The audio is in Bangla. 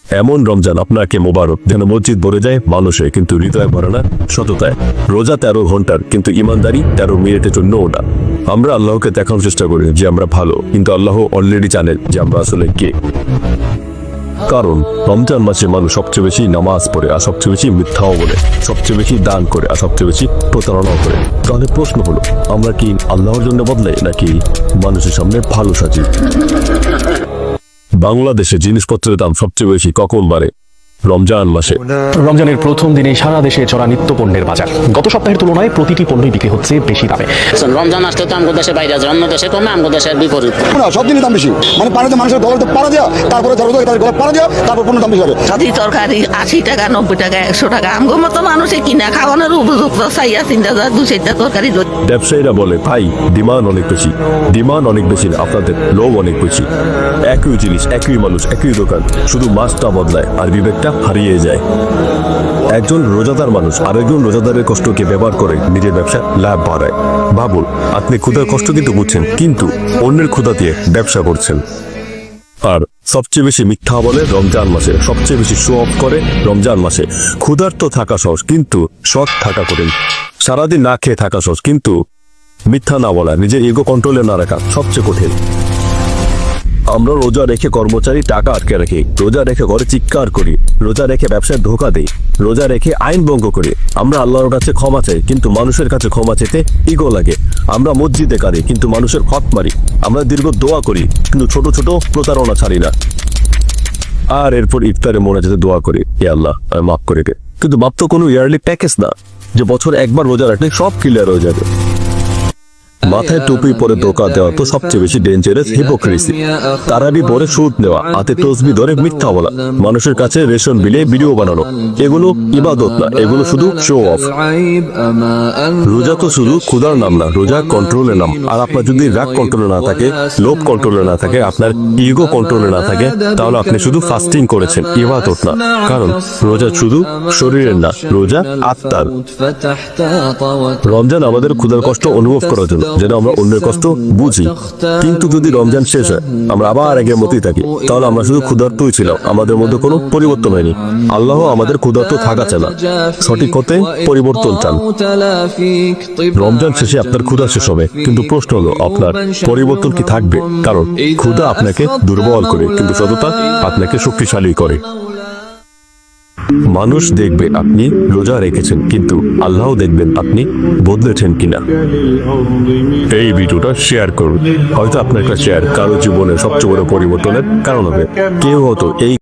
এমন রমজান আপনাকে মোবারক যেন মসজিদ ভরে যায় মানুষে কিন্তু হৃদয় ভরে না সততায়। রোজা 13 ঘন্টার কিন্তু ইমানদারি 13 মিনিটের জন্য ওটা। আমরা আল্লাহকে দেখানোর চেষ্টা করি যে আমরা ভালো, কিন্তু আল্লাহ অলরেডি জানেন যে আমরা আসলে কে। কারণ রমজান মাসে মানুষ সবচেয়ে বেশি নামাজ পড়ে আর সবচেয়ে বেশি মিথ্যাও বলে, সবচেয়ে বেশি দান করে আর সবচেয়ে বেশি প্রতারণাও করে। তাহলে প্রশ্ন হলো, আমরা কি আল্লাহর জন্য বদলাই নাকি মানুষের সামনে ভালো সাজি? বাংলাদেশে জিনিসপত্রের দাম সবচেয়ে বেশি কখন বাড়ে? রমজান মাসে। রমজানের প্রথম দিনে সারা দেশে চড়া নিত্য পণ্যের বাজার। গত সপ্তাহের তুলনায় প্রতিটি পণ্যই বিক্রি হচ্ছে বেশি দামে। রমজান আসলে তো আমাদের দেশে বাইরে আছে, অন্য দেশে কমে, আমাদের দেশের বিপরীত। সব দিনই দাম বেশি, মানে পানিতে মানুষের গলাতে পাড়া দেওয়া, তারপরে ধরো তাদের গলা পাড়া দেওয়া, তারপর পণ্য দাম বেশি হবে। সাথী তরকারি 80 টাকা 90 টাকা 100 টাকা, আমগো মতো মানুষে কিনা খাওয়ানোর উপযুক্ত চাইয়া 3,000-2,000 তরকারি। ব্যবসায়ীরা বলে, ভাই ডিমান্ড অনেক বেশি। ডিমান্ড অনেক বেশি না, আপনাদের লোভ অনেক বেশি। একই জিনিস, একই মানুষ, একই দোকান, শুধু মাছটা বদলায় আর বিবেকটা হারিয়ে যায়। একজন রোজাদার মানুষ আরেকজন রোজাদারের কষ্টকে ব্যবহার করে নিজের ব্যবসা লাভ বাড়ায়। ভাবুন, আপনি ক্ষুধার কষ্ট কিন্তু বুঝছেন, কিন্তু অন্যের ক্ষুধা দিয়ে ব্যবসা করছেন। আর সবচেয়ে বেশি মিথ্যা বলে রমজান মাসে, সবচেয়ে বেশি শো অফ করে রমজান মাসে। ক্ষুধার তো থাকা সহজ, কিন্তু সৎ থাকা কঠিন। সারাদিন না খেয়ে থাকা সহজ, কিন্তু মিথ্যা না বলা, নিজের ইগো কন্ট্রোলে না রাখা সবচেয়ে কঠিন। আমরা রোজা রেখে কর্মচারী টাকা আটকে রাখি, রোজা রেখে ঘরে চিৎকার করি, রোজা রেখে ব্যবসায় ধোকা দেই, রোজা রেখে আইন ভঙ্গ করি। আমরা আল্লাহর কাছে ক্ষমা চাই, কিন্তু মানুষের কাছে ক্ষমা চেতে ইগো লাগে। আমরা মসজিদে কাঁদি, কিন্তু মানুষের হক মারি। আমরা দীর্ঘ দোয়া করি, কিন্তু ছোট ছোট প্রতারণা ছাড়ি না। আর এরপর ইফতারে মনে যেতে দোয়া করি, হে আল্লাহ আমি মাফ করে দে। কিন্তু মাপ তো কোনো ইয়ারলি প্যাকেজ না যে বছর একবার রোজা রাখলে সব ক্লিয়ার হয়ে যাবে। মাথায় টুপি পরে ধোকা দেওয়া তো সবচেয়ে বেশি ডেঞ্জারাস হিপোক্রেসি। তারাবি পরে সুদ নেওয়া, হাতে তসবি ধরে মিথ্যা বলা, মানুষের কাছে রেশন বিলে ভিডিও বানানো, এগুলো ইবাদত না, এগুলো শুধু শো অফ। রোজা তো শুধু ক্ষুধার নাম না, রোজা কন্ট্রোলের নাম। আর আপনার যদি রাগ কন্ট্রোলে না থাকে, লোভ কন্ট্রোলে না থাকে, আপনার ইগো কন্ট্রোলে না থাকে, তাহলে আপনি শুধু ফাস্টিং করেছেন, ইবাদত না। কারণ রোজা শুধু শরীরের না, রোজা আত্মার। রমজান আমাদের ক্ষুধার কষ্ট অনুভব করার জন্য, যেন আমরা অন্যের কষ্ট বুঝি। কিন্তু যদি রমজান শেষ হয় আমরা আবার আগের মতোই থাকি, তাহলে আমরা শুধু ক্ষুধার্তই ছিলাম, আমাদের মধ্যে কোনো পরিবর্তন হয়নি। আল্লাহ আমাদের ক্ষুধার্ত থাকা চান না, সঠিক হতে পরিবর্তন চান। রমজান শেষে আপনার ক্ষুধা শেষ হবে, কিন্তু প্রশ্ন হলো আপনার পরিবর্তন কি থাকবে? কারণ ক্ষুধা আপনাকে দুর্বল করে, কিন্তু সততা আপনাকে শক্তিশালী করে। মানুষ দেখবে আপনি রোজা রেখেছেন, কিন্তু আল্লাহ দেখবেন আপনি বদলেছেন কিনা। এই ভিডিওটা শেয়ার করুন, হয়তো আপনার একটা শেয়ার কারো জীবনের সবচেয়ে বড় পরিবর্তনের কারণ হবে। কেউ হয়তো এই